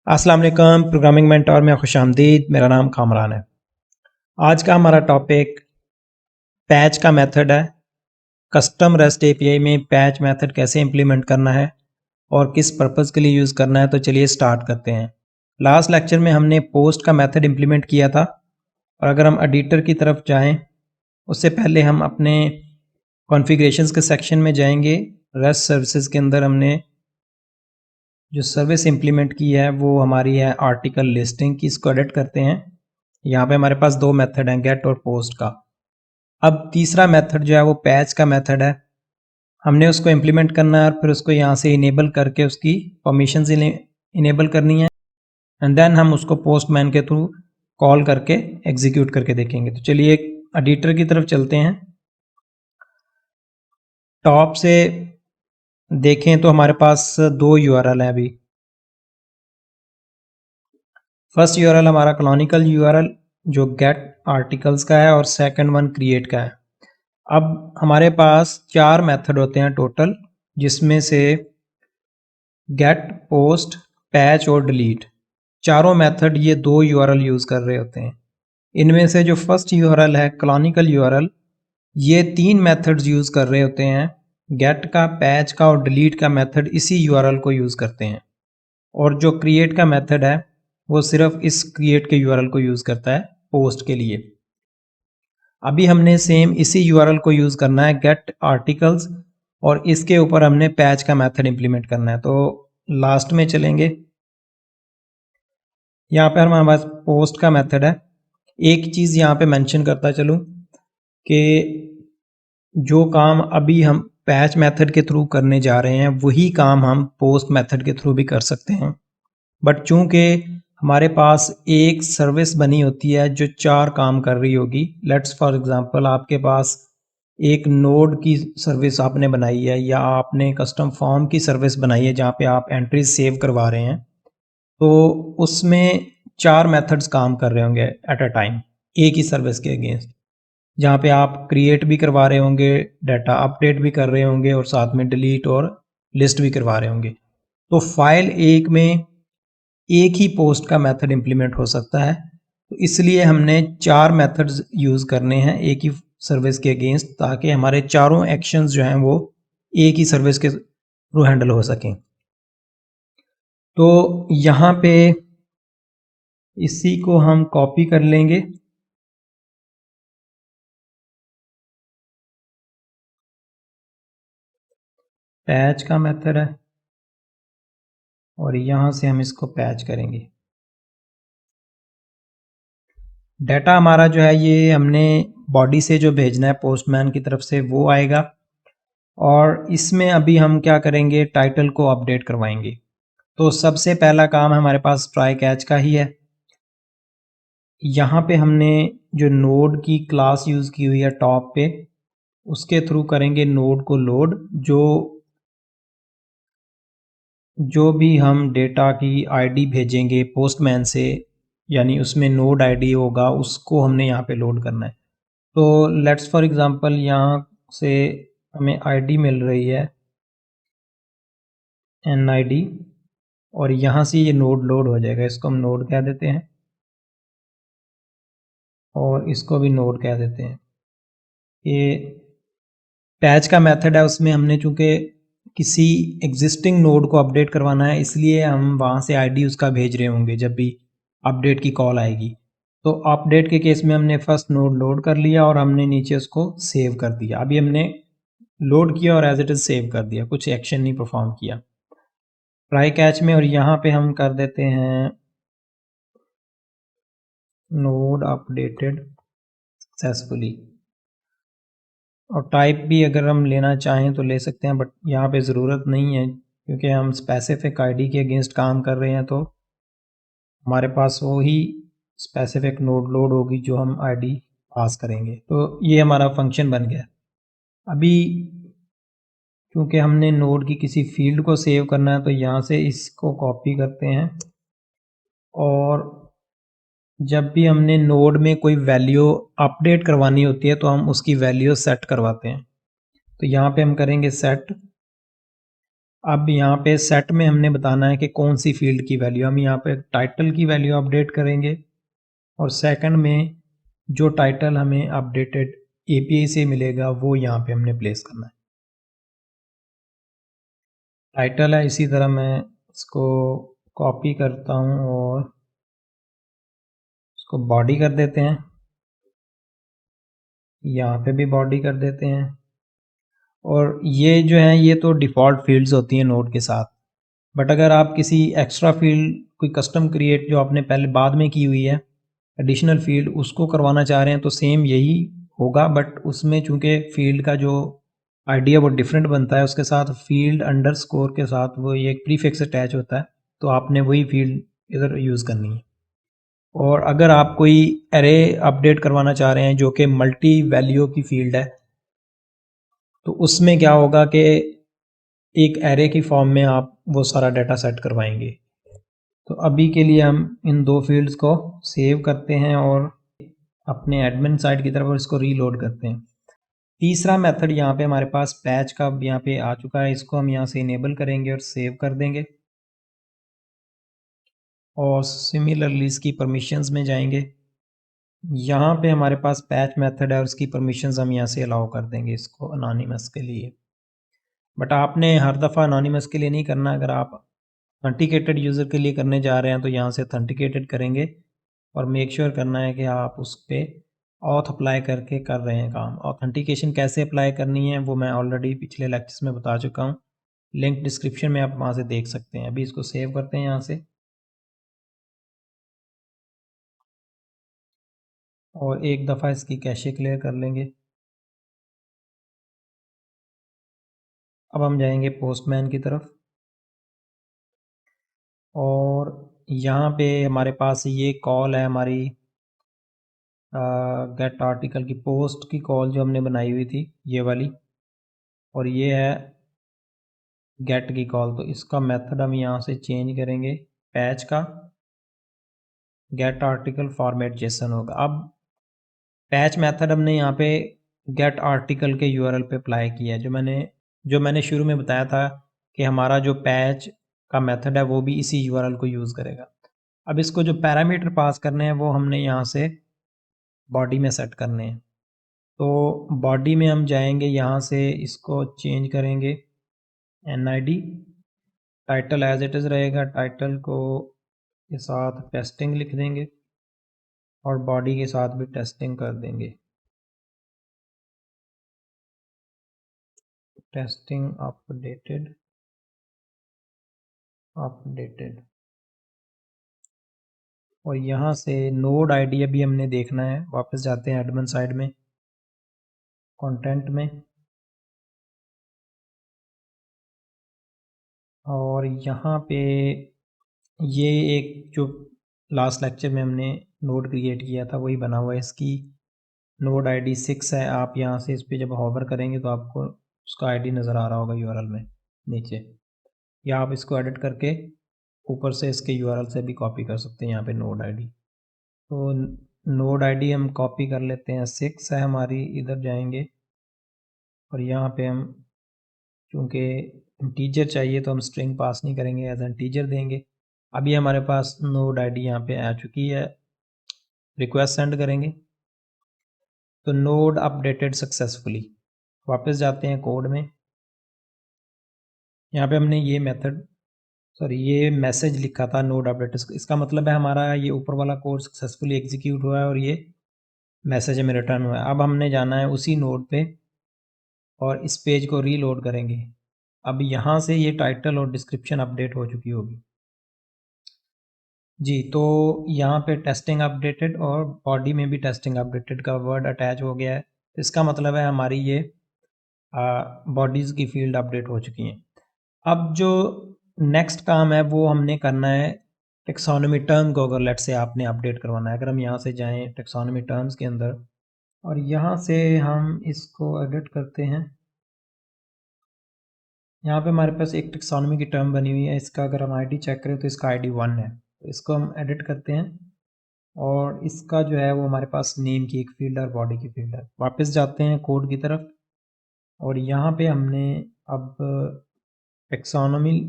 अस्सलाम वालेकुम। Programming mentor में खुशामदीद। मेरा नाम कामरान है। आज का हमारा टॉपिक पैच का मेथड है। कस्टम रेस्ट एपीआई में पैच मेथड कैसे इंप्लीमेंट करना है और किस पर्पज़ के लिए यूज़ करना है। तो चलिए स्टार्ट करते हैं। लास्ट लेक्चर में हमने पोस्ट का मेथड इंप्लीमेंट किया था और अगर हम एडिटर की तरफ जाएं उससे पहले हम अपने कॉन्फ़िगरेशंस के सेक्शन में जाएंगे। रेस्ट सर्विसेज के अंदर हमने जो सर्विस इंप्लीमेंट की है वो हमारी है आर्टिकल लिस्टिंग की। इसको एडिट करते हैं। यहाँ पे हमारे पास दो मेथड हैं, गेट और पोस्ट का। अब तीसरा मेथड जो है वो पैच का मेथड है। हमने उसको इंप्लीमेंट करना है और फिर उसको यहाँ से इनेबल करके उसकी परमिशंस इनेबल करनी है एंड देन हम उसको पोस्टमैन के थ्रू कॉल करके एग्जीक्यूट करके देखेंगे। तो चलिए एडिटर की तरफ चलते हैं। टॉप से देखें तो हमारे पास दो यूआरएल है अभी। फर्स्ट यूआरएल हमारा कैनोनिकल यूआरएल जो गेट आर्टिकल्स का है और सेकंड वन क्रिएट का है। अब हमारे पास चार मेथड होते हैं टोटल, जिसमें से गेट, पोस्ट, पैच और डिलीट, चारों मेथड ये दो यूआरएल यूज़ कर रहे होते हैं। इनमें से जो फर्स्ट यूआरएल है कैनोनिकल यूआरएल, ये तीन मेथड्स यूज़ कर रहे होते हैं। गेट का, पैच का और डिलीट का मेथड इसी यूआरएल को यूज़ करते हैं और जो क्रिएट का मेथड है वो सिर्फ इस क्रिएट के यूआरएल को यूज़ करता है पोस्ट के लिए। अभी हमने सेम इसी यूआरएल को यूज़ करना है गेट आर्टिकल्स और इसके ऊपर हमने पैच का मेथड इंप्लीमेंट करना है। तो लास्ट में चलेंगे। यहाँ पे हमारे पास पोस्ट का मेथड है। एक चीज़ यहाँ पे मेंशन करता चलूँ कि जो काम अभी हम पैच मेथड के थ्रू करने जा रहे हैं वही काम हम पोस्ट मेथड के थ्रू भी कर सकते हैं, बट चूंकि हमारे पास एक सर्विस बनी होती है जो चार काम कर रही होगी। लेट्स फॉर एग्जांपल आपके पास एक नोड की सर्विस आपने बनाई है या आपने कस्टम फॉर्म की सर्विस बनाई है जहाँ पे आप एंट्रीज सेव करवा रहे हैं, तो उसमें चार मेथड्स काम कर रहे होंगे एट अ टाइम एक ही सर्विस के अगेंस्ट, जहाँ पे आप क्रिएट भी करवा रहे होंगे, डाटा अपडेट भी कर रहे होंगे और साथ में डिलीट और लिस्ट भी करवा रहे होंगे। तो फाइल एक में एक ही पोस्ट का मेथड इंप्लीमेंट हो सकता है। तो इसलिए हमने चार मेथड्स यूज़ करने हैं एक ही सर्विस के अगेंस्ट, ताकि हमारे चारों एक्शंस जो हैं वो एक ही सर्विस के थ्रू हैंडल हो सकें। तो यहाँ पे इसी को हम कॉपी कर लेंगे पैच का मेथड है और यहाँ से हम इसको पैच करेंगे। डाटा हमारा जो है ये हमने बॉडी से जो भेजना है पोस्टमैन की तरफ से वो आएगा और इसमें अभी हम क्या करेंगे, टाइटल को अपडेट करवाएंगे। तो सबसे पहला काम हमारे पास ट्राई कैच का ही है। यहाँ पे हमने जो नोड की क्लास यूज़ की हुई है टॉप पे, उसके थ्रू करेंगे नोड को लोड। जो भी हम डेटा की आईडी भेजेंगे पोस्टमैन से, यानी उसमें नोड आईडी होगा, उसको हमने यहाँ पे लोड करना है। तो लेट्स फॉर एग्जांपल यहाँ से हमें आईडी मिल रही है NID और यहाँ से ये नोड लोड हो जाएगा। इसको हम नोड कह देते हैं और इसको भी नोड कह देते हैं। ये पैच का मेथड है, उसमें हमने चूँकि किसी एग्जिस्टिंग नोड को अपडेट करवाना है इसलिए हम वहाँ से आईडी उसका भेज रहे होंगे जब भी अपडेट की कॉल आएगी। तो अपडेट के केस में हमने फर्स्ट नोड लोड कर लिया और हमने नीचे उसको सेव कर दिया। अभी हमने लोड किया और एज इट इज़ सेव कर दिया, कुछ एक्शन नहीं परफॉर्म किया ट्राई कैच में। और यहाँ पे हम कर देते हैं नोड अपडेटेड सक्सेसफुली और टाइप भी अगर हम लेना चाहें तो ले सकते हैं, बट यहाँ पे ज़रूरत नहीं है क्योंकि हम स्पेसिफिक आईडी के अगेंस्ट काम कर रहे हैं। तो हमारे पास वो ही स्पेसिफिक नोड लोड होगी जो हम आईडी पास करेंगे। तो ये हमारा फंक्शन बन गया। अभी क्योंकि हमने नोड की किसी फील्ड को सेव करना है तो यहाँ से इसको कॉपी करते हैं और जब भी हमने नोड में कोई वैल्यू अपडेट करवानी होती है तो हम उसकी वैल्यू सेट करवाते हैं। तो यहाँ पे हम करेंगे सेट अब यहाँ पे सेट में हमने बताना है कि कौन सी फील्ड की वैल्यू, हम यहाँ पे टाइटल की वैल्यू अपडेट करेंगे और सेकंड में जो टाइटल हमें अपडेटेड एपीआई से मिलेगा वो यहाँ पे हमने प्लेस करना है। टाइटल है, इसी तरह मैं इसको कॉपी करता हूँ और इसको बॉडी कर देते हैं, यहाँ पे भी बॉडी कर देते हैं। और ये जो है ये तो डिफ़ॉल्ट फील्ड्स होती हैं नोड के साथ, बट अगर आप किसी एक्स्ट्रा फील्ड कोई कस्टम क्रिएट जो आपने पहले बाद में की हुई है एडिशनल फील्ड उसको करवाना चाह रहे हैं तो सेम यही होगा, बट उसमें चूंकि फील्ड का जो आइडिया वो डिफरेंट बनता है, उसके साथ फील्ड अंडरस्कोर के साथ वो ये एक प्रीफिक्स अटैच होता है, तो आपने वही फील्ड इधर यूज़ करनी है। और अगर आप कोई एरे अपडेट करवाना चाह रहे हैं जो कि मल्टी वैल्यू की फील्ड है, तो उसमें क्या होगा कि एक एरे की फॉर्म में आप वो सारा डाटा सेट करवाएंगे। तो अभी के लिए हम इन दो फील्ड्स को सेव करते हैं और अपने एडमिन साइड की तरफ और इसको रीलोड करते हैं। तीसरा मेथड यहाँ पे हमारे पास पैच का यहाँ पे आ चुका है, इसको हम यहाँ से इनेबल करेंगे और सेव कर देंगे और सिमिलरली इसकी परमिशंस में जाएंगे। यहाँ पे हमारे पास पैच मेथड है और उसकी परमिशंस हम यहाँ से अलाउ कर देंगे इसको अनोनिमस के लिए, बट आपने हर दफ़ा अनोनिमस के लिए नहीं करना। अगर आप ऑथेंटिकेटेड यूज़र के लिए करने जा रहे हैं तो यहाँ से ऑथेंटिकेटेड करेंगे और मेक श्योर करना है कि आप उस पर ऑथ अप्लाई करके कर रहे हैं काम। ऑथेंटिकेशन कैसे अप्लाई करनी है वो मैं ऑलरेडी पिछले लेक्चर्स में बता चुका हूँ, लिंक डिस्क्रिप्शन में आप वहाँ से देख सकते हैं। अभी इसको सेव करते हैं यहाँ से और एक दफ़ा इसकी कैशे क्लियर कर लेंगे। अब हम जाएंगे पोस्टमैन की तरफ और यहाँ पे हमारे पास ये कॉल है हमारी गेट आर्टिकल की पोस्ट की कॉल जो हमने बनाई हुई थी ये वाली, और ये है गेट की कॉल। तो इसका मेथड हम यहाँ से चेंज करेंगे, पैच का गेट आर्टिकल फॉर्मेट जेसन होगा। अब पैच मेथड हमने यहाँ पे गेट आर्टिकल के यूआरएल पे अप्लाई किया है, जो मैंने शुरू में बताया था कि हमारा जो पैच का मेथड है वो भी इसी यूआरएल को यूज़ करेगा। अब इसको जो पैरामीटर पास करने हैं वो हमने यहाँ से बॉडी में सेट करने हैं। तो बॉडी में हम जाएंगे, यहाँ से इसको चेंज करेंगे NID, title as it is रहेगा, टाइटल को के साथ टेस्टिंग लिख देंगे और बॉडी के साथ भी टेस्टिंग कर देंगे, टेस्टिंग अपडेटेड। और यहाँ से नोड आईडी अभी हमने देखना है, वापस जाते हैं एडमिन साइड में, कंटेंट में, और यहाँ पे ये एक जो लास्ट लेक्चर में हमने नोड क्रिएट किया था वही बना हुआ है, इसकी नोड आईडी 6 है। आप यहाँ से इस पर जब होवर करेंगे तो आपको उसका आईडी नज़र आ रहा होगा यूआरएल में नीचे, या आप इसको एडिट करके ऊपर से इसके यूआरएल से भी कॉपी कर सकते हैं यहाँ पे नोड आईडी। तो नोड आईडी हम कॉपी कर लेते हैं, 6 है हमारी, इधर जाएंगे और यहाँ पे हम चूँकि इंटीजर चाहिए तो हम स्ट्रिंग पास नहीं करेंगे, एज इंटीजर देंगे। अभी हमारे पास नोड आईडी यहाँ पे आ चुकी है, रिक्वेस्ट सेंड करेंगे तो नोड अपडेटेड सक्सेसफुली। वापस जाते हैं कोड में, यहाँ पे हमने ये ये मैसेज लिखा था नोड अपडेटेड, इसका मतलब है हमारा ये ऊपर वाला कोड सक्सेसफुली एग्जीक्यूट हुआ है और ये मैसेज हमें रिटर्न हुआ है। अब हमने जाना है उसी नोड पे और इस पेज को रीलोड करेंगे। अब यहाँ से ये टाइटल और डिस्क्रिप्शन अपडेट हो चुकी होगी जी। तो यहाँ पे टेस्टिंग अपडेटेड और बॉडी में भी टेस्टिंग अपडेटेड का वर्ड अटैच हो गया है, तो इसका मतलब है हमारी ये बॉडीज़ की फील्ड अपडेट हो चुकी हैं। अब जो नेक्स्ट काम है वो हमने करना है टेक्सोनोमी टर्म को, अगर लेट से आपने अपडेट करवाना है। अगर हम यहाँ से जाएं टेक्सोनोमी टर्म्स के अंदर और यहाँ से हम इसको एडिट करते हैं, यहाँ पे हमारे पास एक टेक्सोनोमी की टर्म बनी हुई है, इसका अगर हम आईडी चेक करें तो इसका आईडी 1 है, तो इसको हम एडिट करते हैं और इसका जो है वो हमारे पास नेम की एक फील्ड है और बॉडी की फील्ड है। वापस जाते हैं कोड की तरफ और यहाँ पे हमने अब टेक्सोनॉमी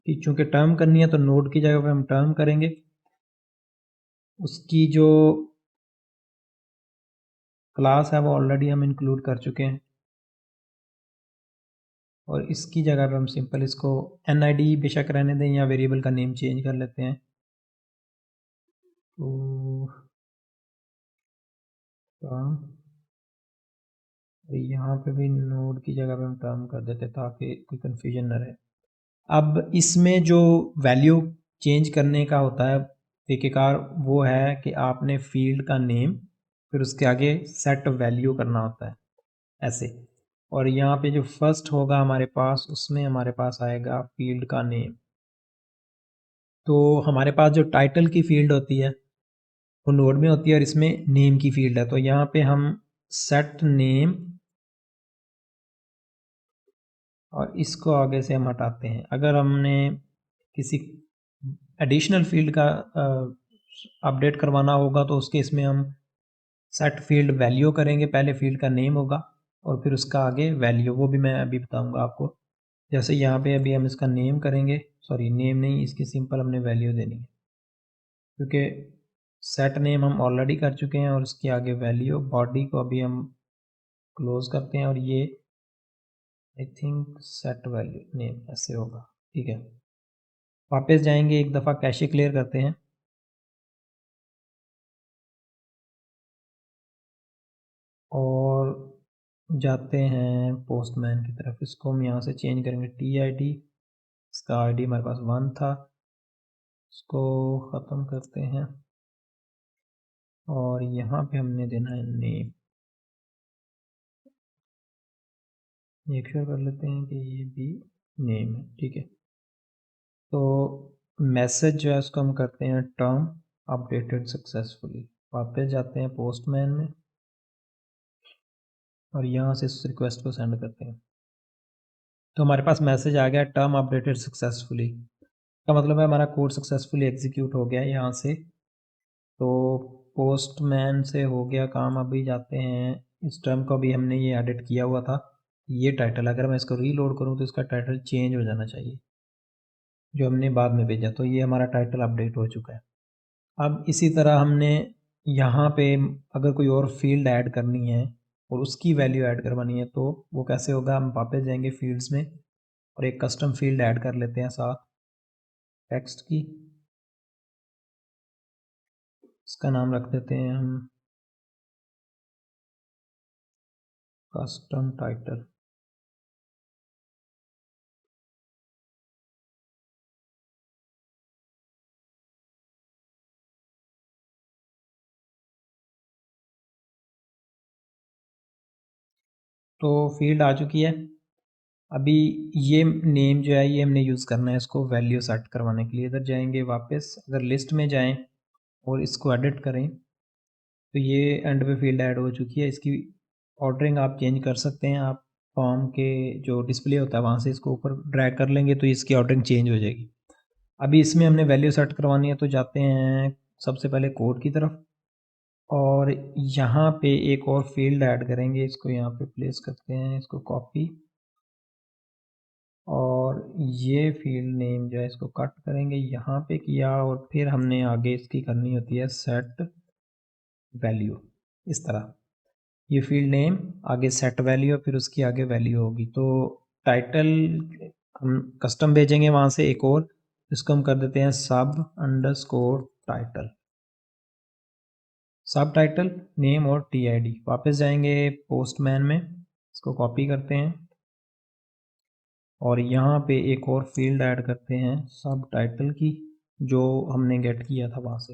की चूँकि टर्म करनी है तो नोड की जगह पे हम टर्म करेंगे। उसकी जो क्लास है वो ऑलरेडी हम इंक्लूड कर चुके हैं और इसकी जगह पे हम सिंपल इसको NID बेशक रहने दें या वेरिएबल का नेम चेंज कर लेते हैं। तो यहाँ पे भी नोड की जगह पे हम टर्म कर देते ताकि कोई कन्फ्यूजन ना रहे। अब इसमें जो वैल्यू चेंज करने का होता है तरीक़ेकार वो है कि आपने फील्ड का नेम फिर उसके आगे सेट वैल्यू करना होता है ऐसे। और यहाँ पे जो फर्स्ट होगा हमारे पास उसमें हमारे पास आएगा फील्ड का नेम। तो हमारे पास जो टाइटल की फील्ड होती है वो नोड में होती है और इसमें नेम की फील्ड है। तो यहाँ पे हम सेट नेम और इसको आगे से हम हटाते हैं। अगर हमने किसी एडिशनल फील्ड का अपडेट करवाना होगा तो उसके इसमें हम सेट फील्ड वैल्यू करेंगे। पहले फील्ड का नेम होगा और फिर उसका आगे वैल्यू, वो भी मैं अभी बताऊंगा आपको। जैसे यहाँ पे अभी हम इसका नेम करेंगे, सॉरी नेम नहीं, इसकी सिंपल हमने वैल्यू देनी है क्योंकि सेट नेम हम ऑलरेडी कर चुके हैं और उसके आगे वैल्यू। बॉडी को अभी हम क्लोज करते हैं और ये I think set value name ऐसे होगा, ठीक है। वापस जाएंगे, एक दफ़ा कैशे क्लियर करते हैं और जाते हैं पोस्टमैन की तरफ। इसको हम यहाँ से चेंज करेंगे TID, इसका ID हमारे पास 1 था, इसको ख़त्म करते हैं और यहाँ पे हमने देना है नेम। मेक श्योर कर लेते हैं कि ये भी नेम है, ठीक है। तो मैसेज जो है उसको हम करते हैं टर्म अपडेटेड सक्सेसफुली। वापस जाते हैं पोस्टमैन में और यहाँ से इस रिक्वेस्ट को सेंड करते हैं। तो हमारे पास मैसेज आ गया टर्म अपडेटेड सक्सेसफुली, का मतलब है हमारा कोड सक्सेसफुली एग्जीक्यूट हो गया है यहाँ से। तो पोस्टमैन से हो गया काम। अभी जाते हैं, इस टर्म को भी हमने ये एडिट किया हुआ था। ये टाइटल अगर मैं इसको रीलोड करूँ तो इसका टाइटल चेंज हो जाना चाहिए जो हमने बाद में भेजा। तो ये हमारा टाइटल अपडेट हो चुका है। अब इसी तरह हमने यहाँ पे अगर कोई और फील्ड ऐड करनी है और उसकी वैल्यू ऐड करवानी है तो वो कैसे होगा। हम वापस जाएंगे फील्ड्स में और एक कस्टम फील्ड ऐड कर लेते हैं साथ टेक्स्ट की। इसका नाम रख देते हैं हम कस्टम टाइटल। तो फील्ड आ चुकी है। अभी ये नेम जो है ये हमने यूज़ करना है इसको वैल्यू सेट करवाने के लिए। इधर जाएंगे वापस, अगर लिस्ट में जाएं और इसको एडिट करें तो ये एंड पे फील्ड ऐड हो चुकी है। इसकी ऑर्डरिंग आप चेंज कर सकते हैं। आप फॉर्म के जो डिस्प्ले होता है वहाँ से इसको ऊपर ड्रैग कर लेंगे तो इसकी ऑर्डरिंग चेंज हो जाएगी। अभी इसमें हमने वैल्यू सेट करवानी है तो जाते हैं सबसे पहले कोड की तरफ और यहाँ पे एक और फील्ड ऐड करेंगे। इसको यहाँ पे प्लेस करते हैं, इसको कॉपी और ये फील्ड नेम जो है इसको कट करेंगे, यहाँ पे किया और फिर हमने आगे इसकी करनी होती है सेट वैल्यू। इस तरह ये फील्ड नेम आगे सेट वैल्यू फिर उसकी आगे वैल्यू होगी। तो टाइटल हम कस्टम भेजेंगे वहाँ से एक और, इसको हम कर देते हैं सब अंडरस्कोर टाइटल, सब टाइटल नेम और TID। वापस जाएंगे पोस्टमैन में, इसको कॉपी करते हैं और यहाँ पे एक और फील्ड ऐड करते हैं सब टाइटल की जो हमने गेट किया था वहाँ से।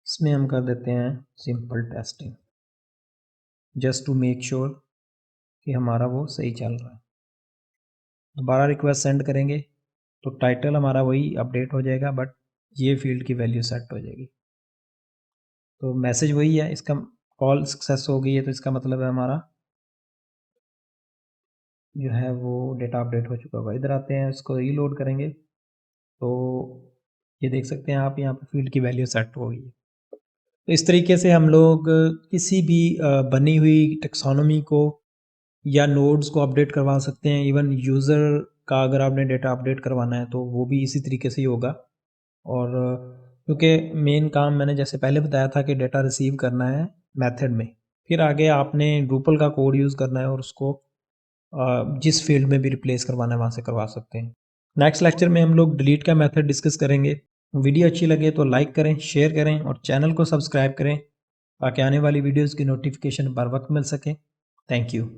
इसमें हम कर देते हैं simple testing just to make sure कि हमारा वो सही चल रहा है। दोबारा रिक्वेस्ट सेंड करेंगे तो टाइटल हमारा वही अपडेट हो जाएगा बट ये फील्ड की वैल्यू सेट हो जाएगी। तो मैसेज वही है, इसका कॉल सक्सेस हो गई है तो इसका मतलब है हमारा जो है वो डेटा अपडेट हो चुका होगा। इधर आते हैं, इसको रीलोड करेंगे तो ये देख सकते हैं आप यहाँ पर फील्ड की वैल्यू सेट हो गई है। तो इस तरीके से हम लोग किसी भी बनी हुई टेक्सोनोमी को या नोड्स को अपडेट करवा सकते हैं। इवन यूज़र का अगर आपने डेटा अपडेट करवाना है तो वो भी इसी तरीके से ही होगा। और क्योंकि मेन काम मैंने जैसे पहले बताया था कि डेटा रिसीव करना है मेथड में, फिर आगे आपने ड्रूपल का कोड यूज़ करना है और उसको जिस फील्ड में भी रिप्लेस करवाना है वहाँ से करवा सकते हैं। नेक्स्ट लेक्चर में हम लोग डिलीट का मेथड डिस्कस करेंगे। वीडियो अच्छी लगे तो लाइक करें, शेयर करें और चैनल को सब्सक्राइब करें ताकि आने वाली वीडियोज़ की नोटिफिकेशन बर वक्त मिल सके। Thank you.